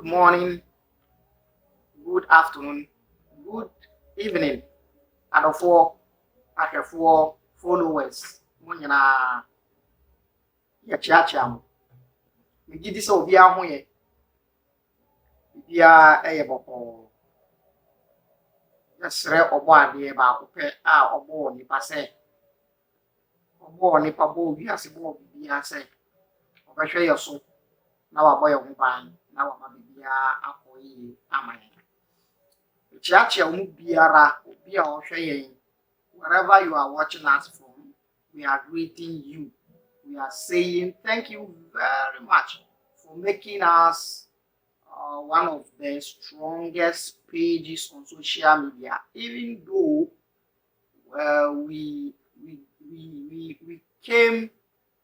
morning, good afternoon, good evening, and four followers. Munyana ya chiacham. We did this over here. Bia boko. Just re obo ade ba ope obo nipa se. Obo nipa bo bi ase bo bia se. Obehwe yoso na wabɔ yɛ ho ban na wama bibia akɔ yie ama yɛn. Chiachia mu biara obi a ɔhwɛ yɛn. Wherever you are watching us from, we are greeting you. We are saying thank you very much for making us one of the strongest pages on social media. Even though we came,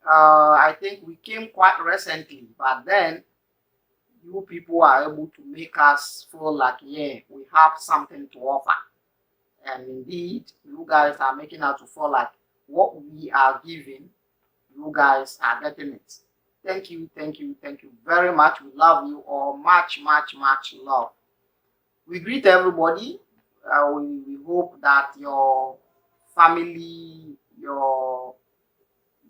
I think we came quite recently, but then you people are able to make us feel like, yeah, we have something to offer. And indeed, you guys are making us to feel like what we are giving, you guys are getting it. Thank you very much. We love you all. Much love. We greet everybody. We hope that your family, your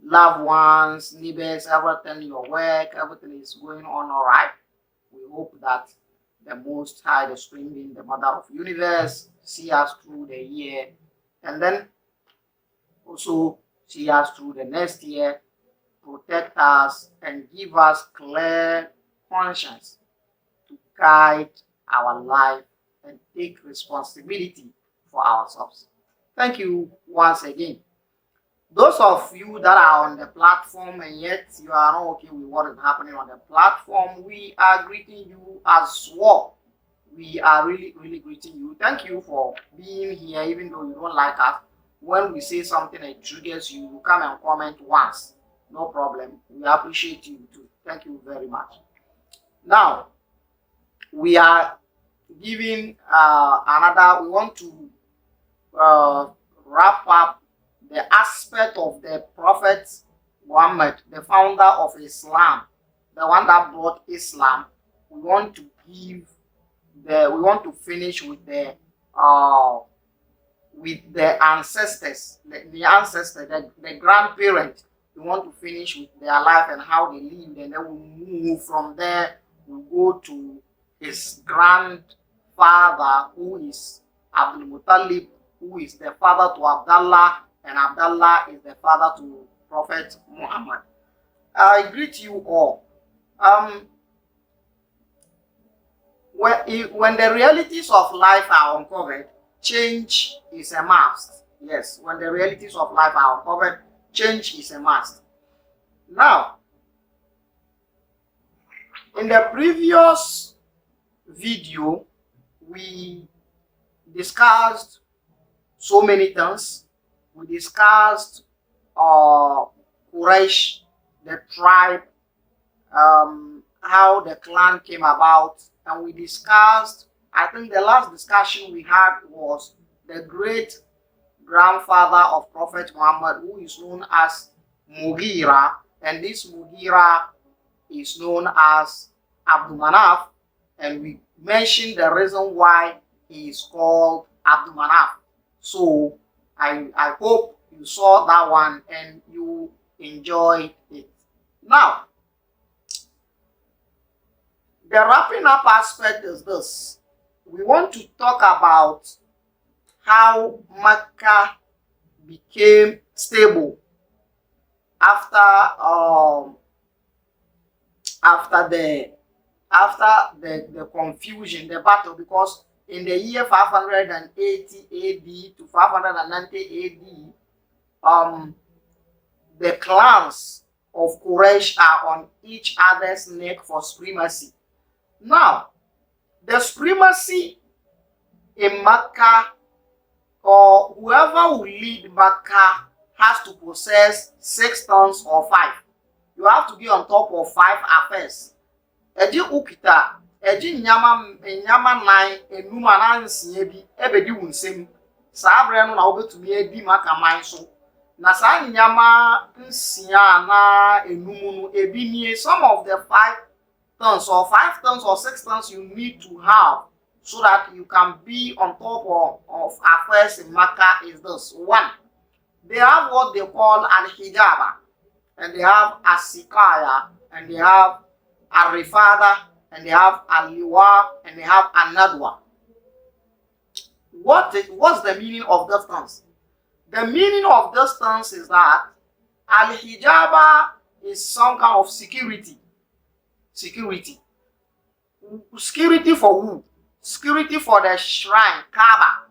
loved ones, neighbors, everything, your work, everything is going on all right. We hope that the Most High, the Spring Being, the Mother of Universe, see us through the year, and then also see us through the next year, protect us, and give us clear conscience to guide our life and take responsibility for ourselves. Thank you once again. Those of you that are on the platform and yet you are not okay with what is happening on the platform, we are greeting you as well. We are really greeting you. Thank you for being here, even though you don't like us. When we say something that triggers you, you come and comment once. No problem. We appreciate you too. Thank you very much. Now, we are giving we want to wrap up the aspect of the Prophet Muhammad, the founder of Islam, the one that brought Islam. We want to finish with the ancestors, the grandparents. We want to finish with their life and how they lived, and then we move from there. We go to his grandfather, who is Abdul Muttalib, who is the father to Abdullah, and Abdullah is the father to Prophet Muhammad. I greet you all. When the realities of life are uncovered, change is a must. Yes, when the realities of life are uncovered, change is a must. Now, in the previous video, we discussed so many things. We discussed Quraysh, the tribe, how the clan came about, and we discussed, I think the last discussion we had was the great grandfather of Prophet Muhammad, who is known as Mughira, and this Mughira is known as Abdul Manaf, and we mentioned the reason why he is called Abdul Manaf. So I hope you saw that one and you enjoyed it. Now, the wrapping up aspect is this. We want to talk about how Makkah became stable after the confusion, the battle, because in the year 580 AD to 590 AD, the clans of Quraysh are on each other's neck for supremacy. Now, the supremacy in Makkah, or whoever will lead Makkah, has to possess 6 tons or 5. You have to be on top of 5 affairs. Eji ukita, eji nyama 9 enuma na nsie bi ebedi wunsem. Saa bre no na obetumi edi maka man so. Na saa nyama nsia na enumu no ebi nie some of the 5 tons or 5 tons or 6 tons you need to have so that you can be on top of affairs in Makkah is this. One, they have what they call al-hijaba, and they have as-sikaya, and they have al-rifada, and they have al-liwa, and they have an-nadwa. What's the meaning of those terms? The meaning of those terms is that al-hijaba is some kind of security. Security for who? Security for the shrine, Kaaba.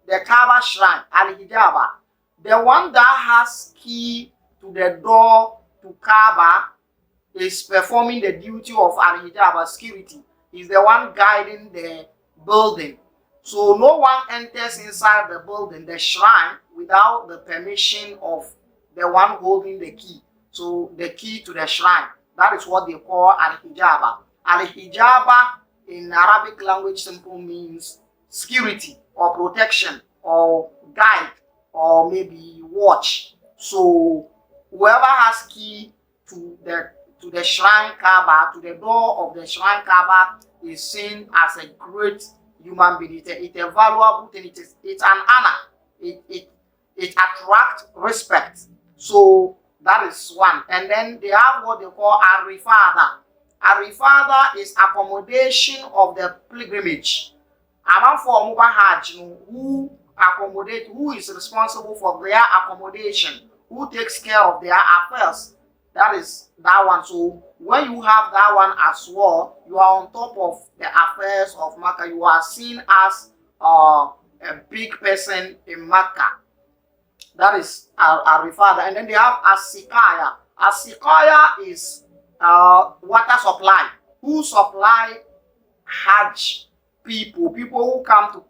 The Kaaba shrine, al-hijaba. The one that has key to the door to Kaaba is performing the duty of al-hijaba, security. Is the one guiding the building. So no one enters inside the building, the shrine, without the permission of the one holding the key. So the key to the shrine. That is what they call al-hijaba. Al-hijaba in Arabic language simply means security or protection or guide or maybe watch. So whoever has key to the shrine Kaaba, to the door of the shrine Kaaba, is seen as a great human being. It's a valuable thing. It's an honor. It attracts respect. So that is one. And then they have what they call a-rifada. A-rifada is accommodation of the pilgrimage. Among for Mubah Hajj, who is responsible for their accommodation, who takes care of their affairs. That is that one. So when you have that one as well, you are on top of the affairs of Makkah. You are seen as a big person in Makkah. That is a-rifada. And then they have as-sikaya. As-sikaya is water supply. Who supply Hajj people who come to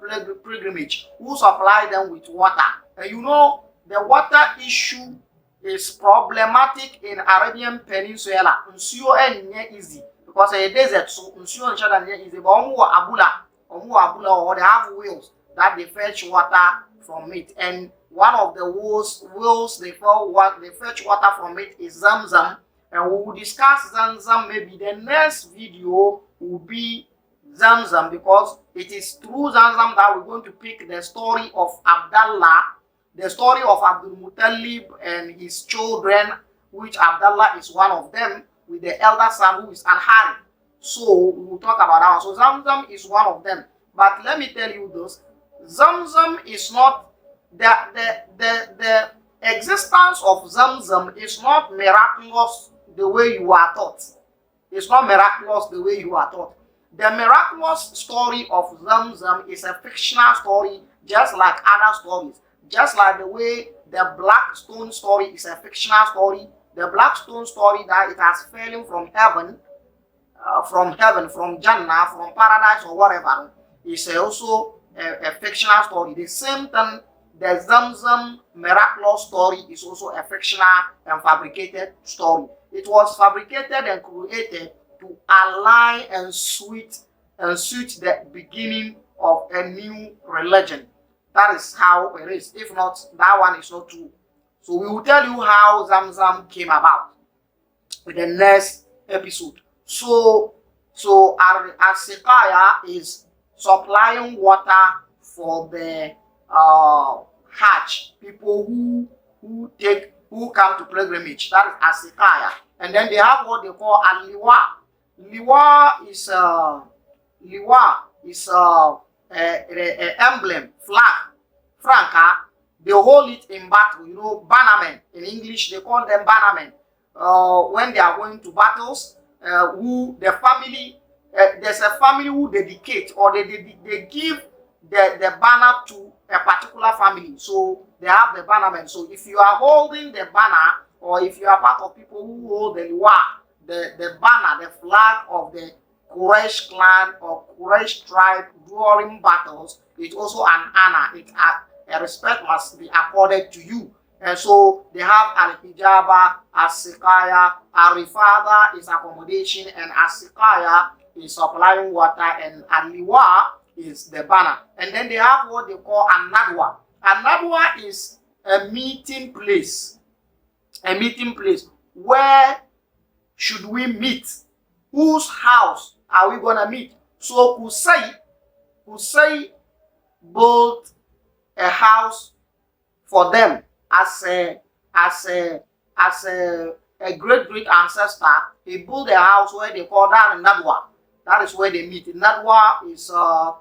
pilgrimage, who supply them with water. And you know, the water issue is problematic in Arabian Peninsula. Nsuo enye easy because a desert, so nsuo enye easy. But omu abula, or they have wells that they fetch water from it. And one of the wells they fetch water from it is Zamzam. And we will discuss Zamzam. Maybe the next video will be Zamzam, because it is through Zamzam that we're going to pick the story of Abdullah, the story of Abdul Muttalib and his children, which Abdullah is one of them, with the elder son who is Al-Harith. So we will talk about that one. So Zamzam is one of them. But let me tell you this, Zamzam is not the existence of Zamzam is not miraculous the way you are taught. It's not miraculous the way you are taught. The miraculous story of Zamzam is a fictional story, just like other stories. Just like the way the black stone story is a fictional story. The black stone story that it has fallen from heaven, from Jannah, from paradise or whatever, is also a fictional story. The same thing, the Zamzam miraculous story is also a fictional and fabricated story. It was fabricated and created to align and suit the beginning of a new religion. That is how it is. If not, that one is not true. So we will tell you how Zamzam came about with the next episode. So as-sikaya is supplying water for the Hajj, people who come to pilgrimage. That is as-sikaya. And then they have what they call al-liwa. Liwa is a emblem, flag, franca. They hold it in battle. You know, bannermen. In English, they call them bannermen. When they are going to battles, there's a family who dedicate, or they give the banner to a particular family. So they have the bannermen. So if you are holding the banner, or if you are part of people who hold the liwa, the banner, the flag of the Quraysh clan or Quraysh tribe during battles, it's also an honor. A respect must be accorded to you. And so they have al-hijaba, as-sikaya, al-rifada is accommodation, and as-sikaya is supplying water, and al-liwa is the banner. And then they have what they call an-nadwa. An-nadwa is a meeting place. A meeting place. Where should we meet? Whose house are we gonna meet? So Kusai built a house for them as a great ancestor. He built a house where they call that Nadwa. That is where they meet. Nadwa is a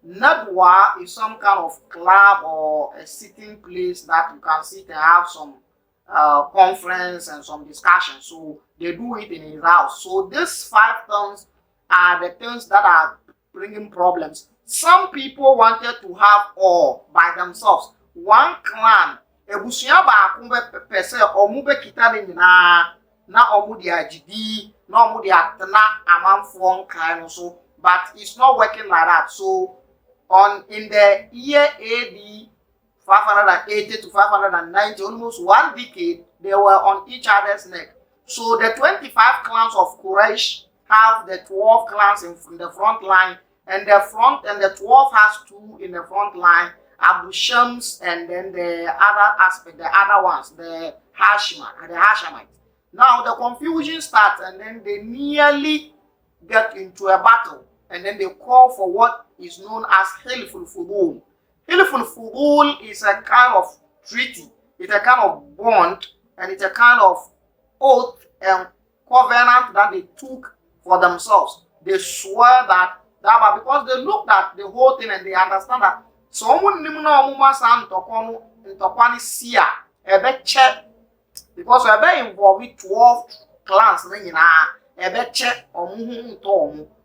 Nadwa is some kind of club or a sitting place that you can sit and have some conference and some discussion. So they do it in his house. So these 5 things are the things that are bringing problems. Some people wanted to have all by themselves. One clan, ebusua baako bɛpɛ sɛ ɔmo bɛkita ne nyinaa na ɔmo de agyidi na ɔmo de atena amanfoɔ nkae no so, but it's not working like that. So in the year AD 580 to 590, almost 1 decade, they were on each other's neck. So the 25 clans of Quraysh have the 12 clans in the front line, and the 12 has 2 in the front line, Abu Shams, and then the other ones, the Hashimites. Now the confusion starts, and then they nearly get into a battle, and then they call for what is known as Hilful Fudul. Hilful Fudul is a kind of treaty, it's a kind of bond, and it's a kind of oath and covenant that they took for themselves. They swear that because they looked at the whole thing and they understand that someone sia ebe check, because ebe involved with 12 clans.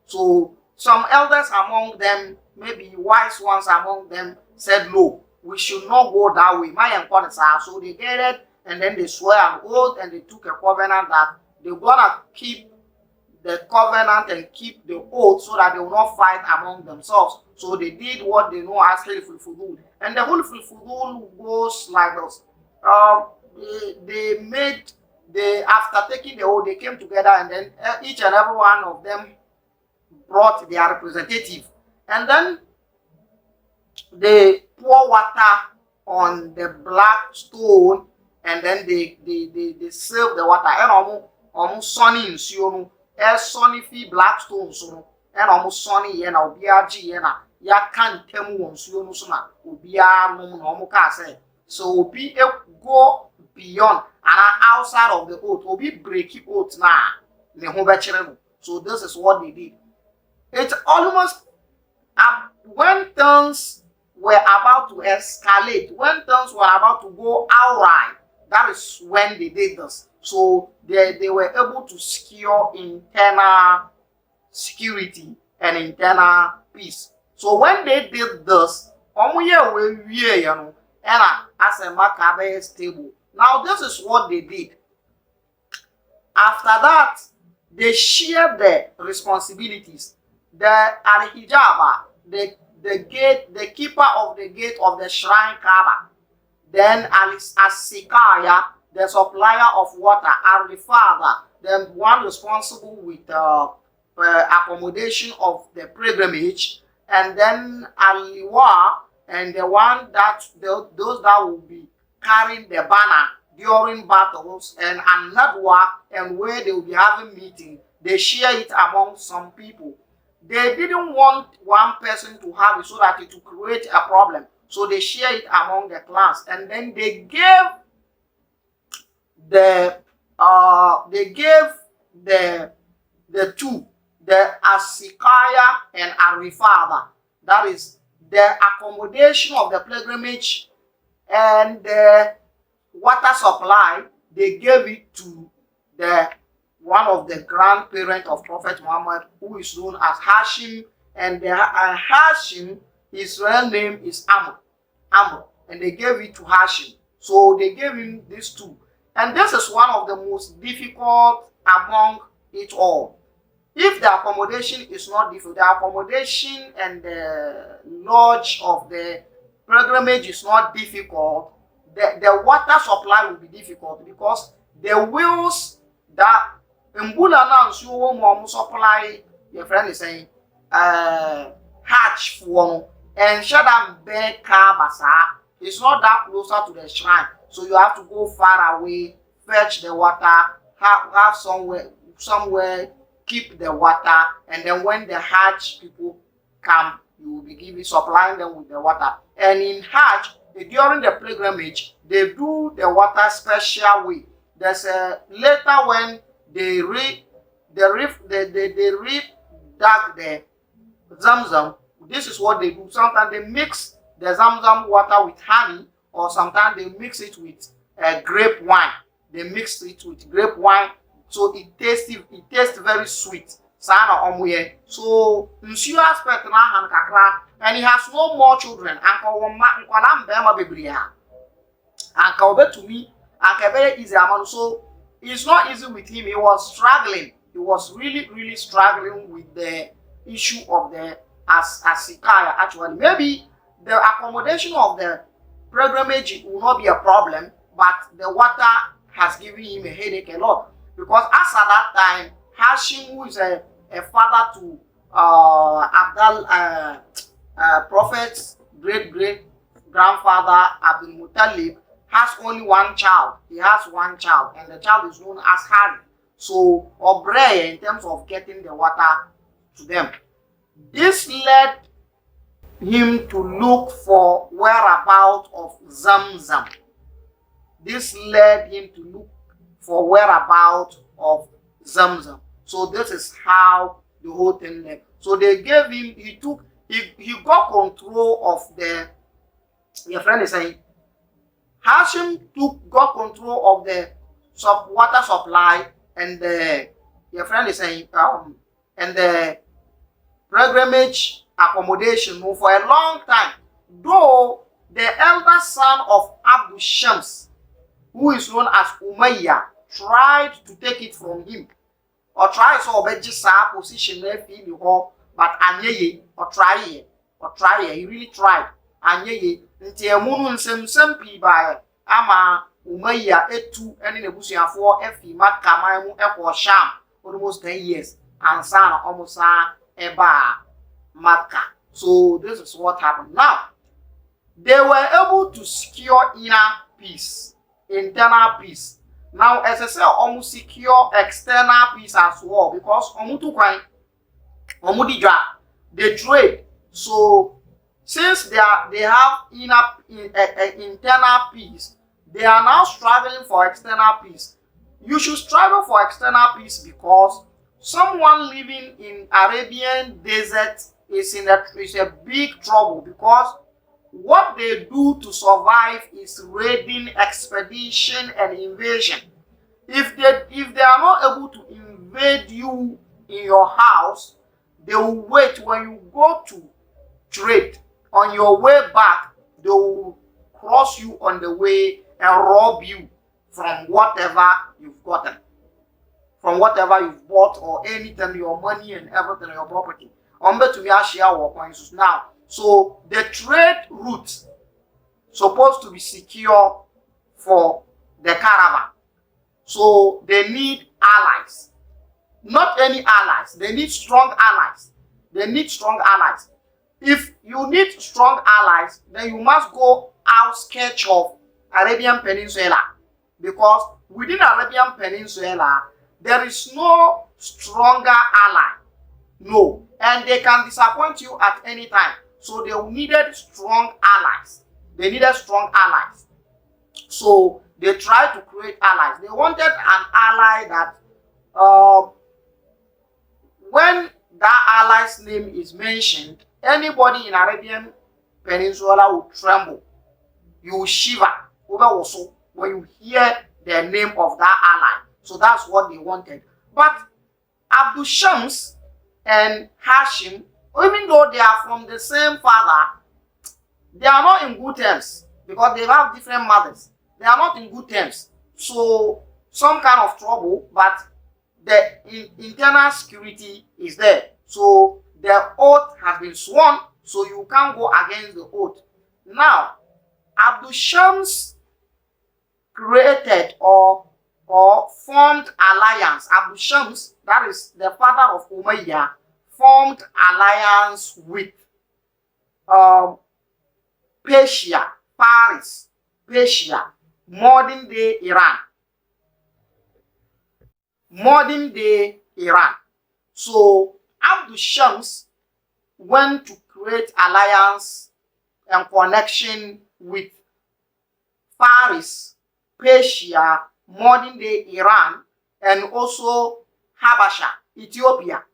So some elders among them, maybe wise ones among them, said no, we should not go that way. So they did it, and then they swear an oath and they took a covenant that they're gonna keep the covenant and keep the oath so that they will not fight among themselves. So they did what they know as Hilful Fudul. And the Hilful Fudul goes like this. After taking the oath, they came together, and then each and every one of them brought their representative. And then they pour water on the black stone, and then they serve the water. And almost sunny in Siono. Sunny fi black stones so and almost sunny yen or BRG yena ya can't tell me on Siono sona ubia no normal say. So be go beyond and outside of the oath or be break oath now. So this is what they did. It's almost when things were about to escalate, when things were about to go outright, that is when they did this. So they were able to secure internal security and internal peace. So when they did this, and as a Makkah stable. Now this is what they did. After that, they shared the responsibilities. The Al-Hijaba, the keeper of the gate of the shrine Kaaba, then As-Sikaya, the supplier of water, Al-Father, the one responsible with accommodation of the pilgrimage, and then Al-Liwa, and the one that those that will be carrying the banner during battles, and An-Nadwa, and where they will be having meeting. They share it among some people. They didn't want one person to have it so that it will create a problem. So they share it among the clans, and then they gave the two, the Asikaya and Arifada, that is the accommodation of the pilgrimage and the water supply. They gave it to the one of the grandparents of Prophet Muhammad, who is known as Hashim, and Hashim, his real name is Amr, and they gave it to Hashim. So they gave him these two. And this is one of the most difficult among it all. If the accommodation is not difficult, the accommodation and the lodge of the pilgrimage is not difficult, the water supply will be difficult, because the wheels that Mbula now supply, your friend is saying, hatch for and Shadam Bear Kabasa. It's not that closer to the shrine, so you have to go far away, fetch the water, have somewhere keep the water, and then when the Hajj people come, you will be supplying them with the water. And in Hajj, during the pilgrimage, they do the water special way. There's a later when they dug the Zamzam. This is what they do. Sometimes they mix the Zamzam water with honey, or sometimes they mix it with grape wine. They mix it with grape wine, so it tastes very sweet. So nsuo aspect na han kakra, and he has no more children. Nkwala mbema bebre ha. Anka obetumi, anka very easy amano. So it's not easy with him. He was struggling. He was really struggling with the issue of the asikaya. Actually, maybe the accommodation of the pilgrimage will not be a problem, but the water has given him a headache a lot, because as at that time, Hashim, who is a father to Prophet's great grandfather Abdul Muttalib, has only one child. He has one child, and the child is known as Harry. So, Obrey, in terms of getting the water to them, this led him to look for whereabouts of Zamzam. This led him to look for whereabouts of Zamzam. So this is how the whole thing led. So they gave him, he got control of your friend is saying, Hashim got control of the water supply, and your friend is saying, and the pilgrimage accommodation for a long time. Though the elder son of Abdul Shams, who is known as Umayyah, tried to take it from him, or try so obejisa position there feel, but anyeye or try it, he really tried. Anyeye nti emunu nsem pi by ama Umayyah etu ene nebusuafo efi Makkah man mu ekwo Sham almost 10 years, and sana almost eba Makkah. So this is what happened. Now they were able to secure inner peace, internal peace. Now, as I say, almost secure external peace as well, because they trade. So since they have internal peace, they are now struggling for external peace. You should struggle for external peace, because someone living in Arabian desert is a big trouble, because what they do to survive is raiding, expedition, and invasion. If they are not able to invade you in your house, they will wait when you go to trade. On your way back, they will cross you on the way and rob you from whatever you've gotten, from whatever you've bought, or anything, your money and everything, your property. Now, so the trade route supposed to be secure for the caravan. So they need allies. Not any allies. They need strong allies. If you need strong allies, then you must go outskirts of Arabian Peninsula, because within Arabian Peninsula there is no stronger ally. No. And they can disappoint you at any time. So they needed strong allies. So they tried to create allies. They wanted an ally that when that ally's name is mentioned, anybody in Arabian Peninsula will tremble. You will shiver when you hear the name of that ally. So that's what they wanted. But Abdul Shams and Hashim, even though they are from the same father, they are not in good terms, because they have different mothers. They are not in good terms. So some kind of trouble, but the internal security is there. So the oath has been sworn, so you can't go against the oath. Now, Abdul Shams created or formed alliance. Abdul Shams, that is the father of Umayyah, formed alliance with Persia, modern day Iran. So Abdul Shams went to create alliance and connection with Faris, Persia, modern day Iran, and also Habasha, Ethiopia,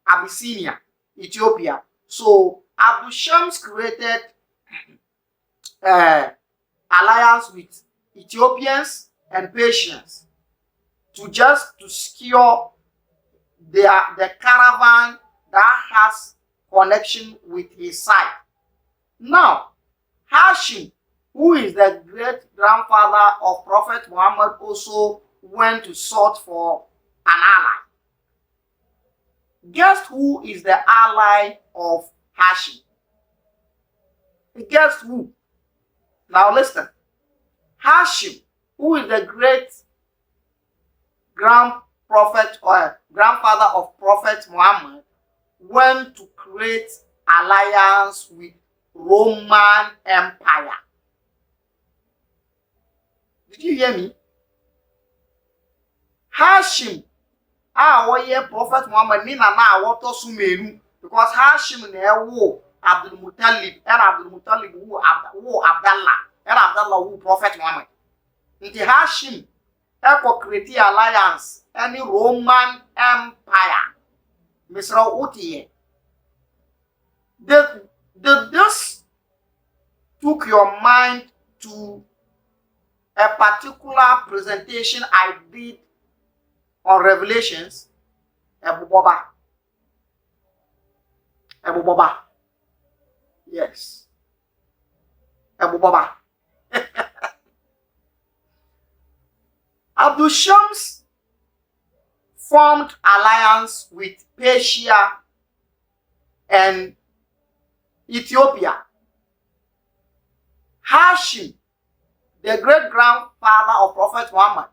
Abyssinia, Ethiopia. So Abdul Shams created alliance with Ethiopians and Persians to secure the caravan that has connection with his side. Now, Hashim, who is the great grandfather of Prophet Muhammad, also went to sought for an ally. Guess who is the ally of Hashim? Guess who? Now listen. Hashim, who is the great grandfather of Prophet Muhammad, went to create alliance with Roman Empire. Did you hear me? Hashim, Prophet Muhammad ni na awoto sumenu, because Hashim na wo Abdul Muttalib, and Abdul Muttalib wo Abdallah, and Abdallah wo Prophet Muhammad. Nti Hashim create alliance any Roman Empire. Mr. Utiye. This took your mind to a particular presentation I did on Revelations. Ebu Boba. Yes. Ebu Boba. Abdul Shams formed alliance with Persia and Ethiopia. Hashim, the great-grandfather of Prophet Muhammad,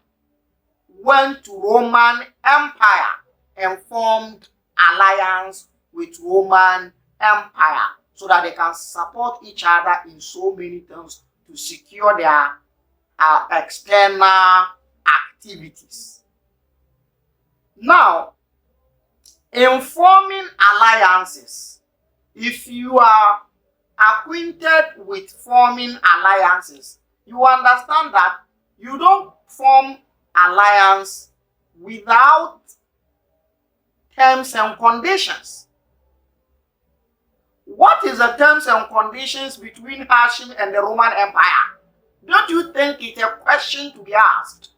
went to Roman Empire and formed alliance with Roman Empire so that they can support each other in so many terms to secure their external activities. Now, in forming alliances, if you are acquainted with forming alliances, you understand that you don't form alliance without terms and conditions. What is the terms and conditions between Hashim and the Roman Empire? Don't you think it's a question to be asked?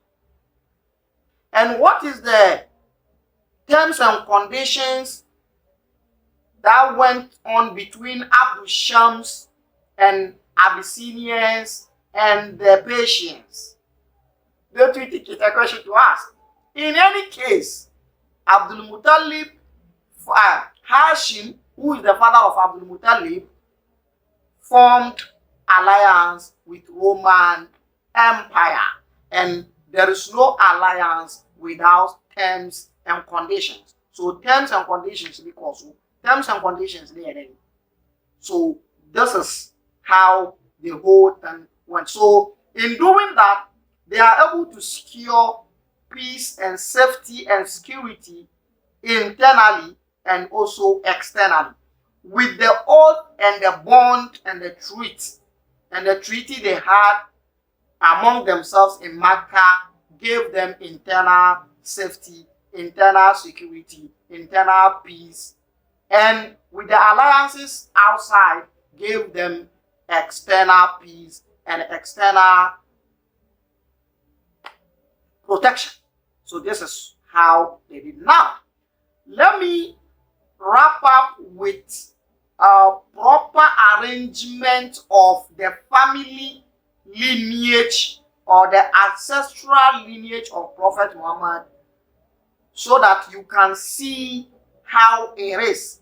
And what is the terms and conditions that went on between Abdul Shams and Abyssinians and the Persians? Don't you think it's a question to ask? In any case, Abdul Muttalib, Hashim, who is the father of Abdul Muttalib, formed alliance with Roman Empire, and there is no alliance without terms and conditions. So terms and conditions because terms and conditions there. So this is how the whole thing went. So in doing that, they are able to secure peace and safety and security internally and also externally with the oath and the bond and the treaty they had among themselves in Makkah gave them internal safety, internal security, internal peace, and with the alliances outside gave them external peace and external protection. So this is how they did. Now, let me wrap up with a proper arrangement of the family lineage or the ancestral lineage of Prophet Muhammad so that you can see how it is.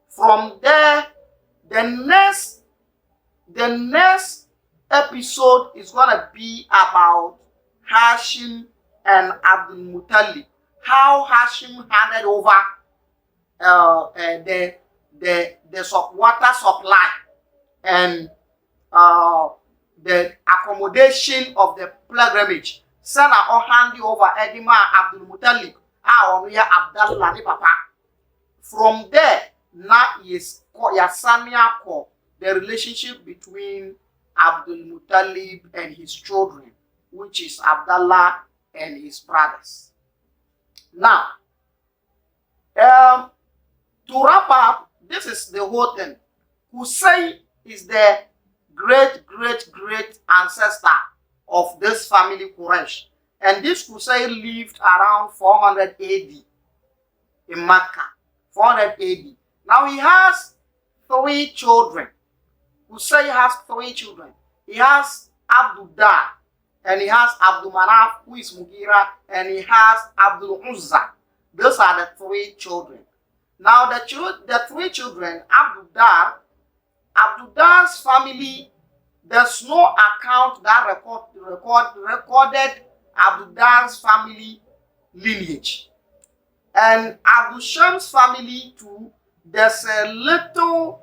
From there, the next episode is going to be about Hashim and Abdul Muttalib. How Hashim handed over the water supply and the accommodation of the pilgrimage. Sana or hand over Edima Abdul Muttalib Abdallah ni papa. From there, now is Yasania called the relationship between Abdul Muttalib and his children, which is Abdallah and his brothers. Now, to wrap up, this is the whole thing. Qusay is the great ancestor of this family Quraysh. And this Qusay lived around 400 AD in Makkah. 400 AD. Now he has 3 children. Qusay has 3 children. He has Abdul Dar, and he has Abdul Manaf, who is Mughira, and he has Abdul Uzza. Those are the 3 children. Now the 3 children, Abdul Dar's family, there's no account that recorded Abdul Dar's family lineage. And Abdul Sham's family too, there's a little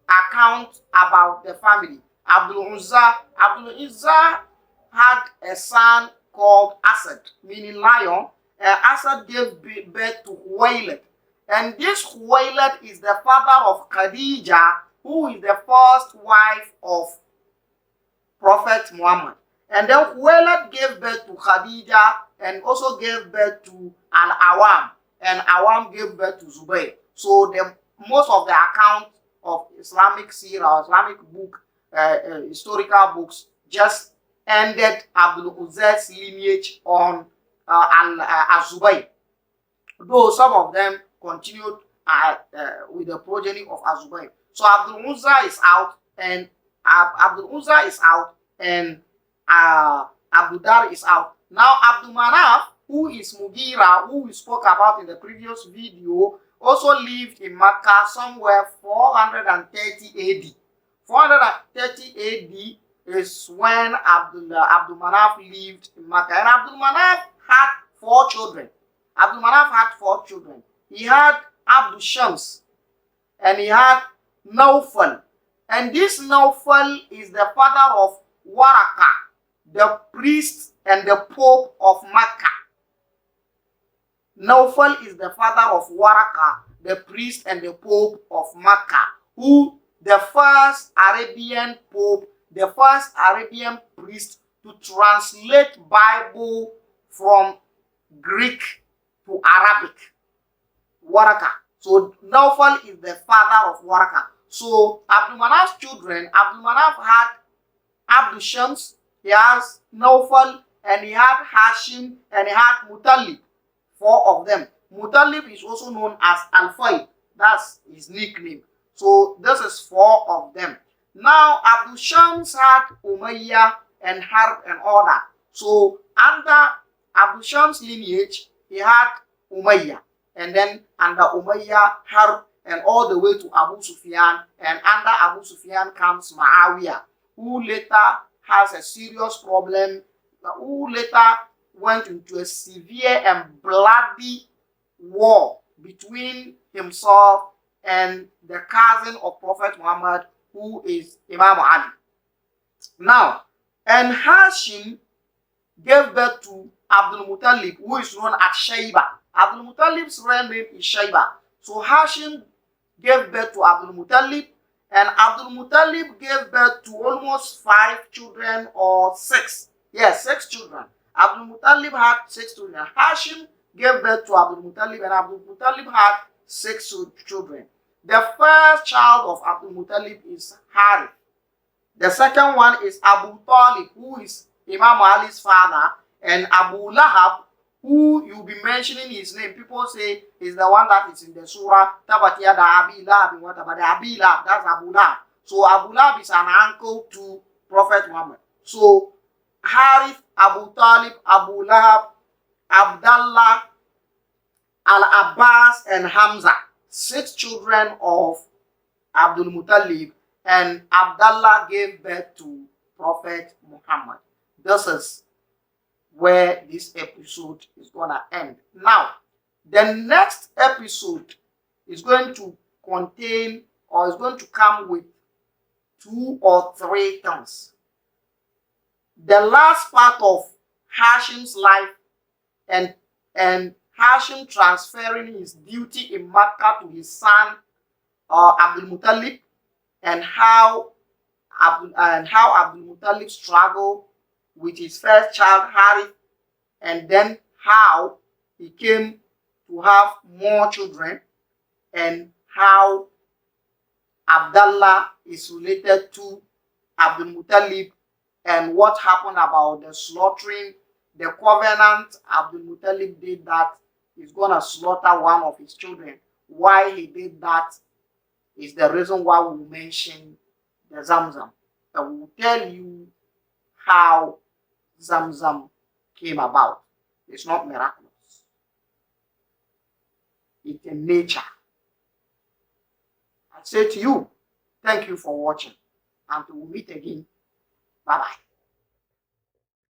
account about the family. Abdul Uzza had a son called Asad, meaning lion, and Asad gave birth to Huwailid. And this Huwailid is the father of Khadija, who is the first wife of Prophet Muhammad. And then Huwailid gave birth to Khadija and also gave birth to Al-Awam, and Awam gave birth to Zubayr. So most of the accounts of Islamic seerah, Islamic book, historical books, just ended Abdul Uzza's lineage on Al-Zubayr. Though some of them continued with the progeny of Al-Zubayr. So Abdul Uzza is out, and Abdul Dar is out. Now Abdul Manaf, who is Mughira, who we spoke about in the previous video, also lived in Makkah somewhere 430 AD. 430 AD is when Abdul Manaf lived in Makkah. And Abdul Manaf had 4 children. He had Abdul Shams, and he had Nawfal. And this Nawfal is the father of Waraka, the priest and the Pope of Makkah. Nawfal is the father of Waraka, the priest and the Pope of Makkah, who the first Arabian Pope, the first Arabian priest to translate Bible from Greek to Arabic. Waraka. So Nawfal is the father of Waraka. So Abdul Manaf's children, Abdul Manaf had Abdul Shams, he has Nawfal, and he had Hashim, and he had Muttalib. 4 of them. Muttalib is also known as Al-Fayl. That's his nickname. So this is 4 of them. Now Abdul Shams had Umayyah and Harb and all that. So under Abdul Shams' lineage, he had Umayyah. And then under Umayyah, Harb, and all the way to Abu Sufyan. And under Abu Sufyan comes Muawiyah, who later has a serious problem, who later went into a severe and bloody war between himself and the cousin of Prophet Muhammad, who is Imam Ali. Now, and Hashim gave birth to Abdul Muttalib, who is known as Shayba. Abdul Muttalib's real name is Shayba. So Hashim gave birth to Abdul Muttalib, and Abdul Muttalib gave birth to almost 5 children or 6. Yes, 6 children. Abdul Muttalib had 6 children. Hashim gave birth to Abdul Muttalib, and Abdul Muttalib had 6 children. The first child of Abdul Muttalib is Harith. The second one is Abu Talib, who is Imam Ali's father, and Abu Lahab, who you'll be mentioning his name. People say is the one that is in the surah, Tabat Yada Abi Lahab, but Abi Lahab, that's Abu Lahab. So Abu Lahab is an uncle to Prophet Muhammad. So Harith, Abu Talib, Abu Lahab, Abdallah, Al-Abbas, and Hamza. 6 children of Abdul Muttalib, and Abdallah gave birth to Prophet Muhammad. This is where this episode is going to end. Now, the next episode is going to contain, or is going to come with 2 or 3 things. The last part of Hashim's life and Hashim transferring his duty in Makkah to his son Abdul Muttalib, and how Abdul Muttalib struggled with his first child Harith, and then how he came to have more children, and how Abdullah is related to Abdul Muttalib, and what happened about the slaughtering, the covenant Abdul Muttalib did that he's going to slaughter one of his children. Why he did that is the reason why we mention the Zamzam. And we will tell you how Zamzam came about. It's not miraculous. It's in nature. I say to you, thank you for watching. Until we meet again, bye-bye.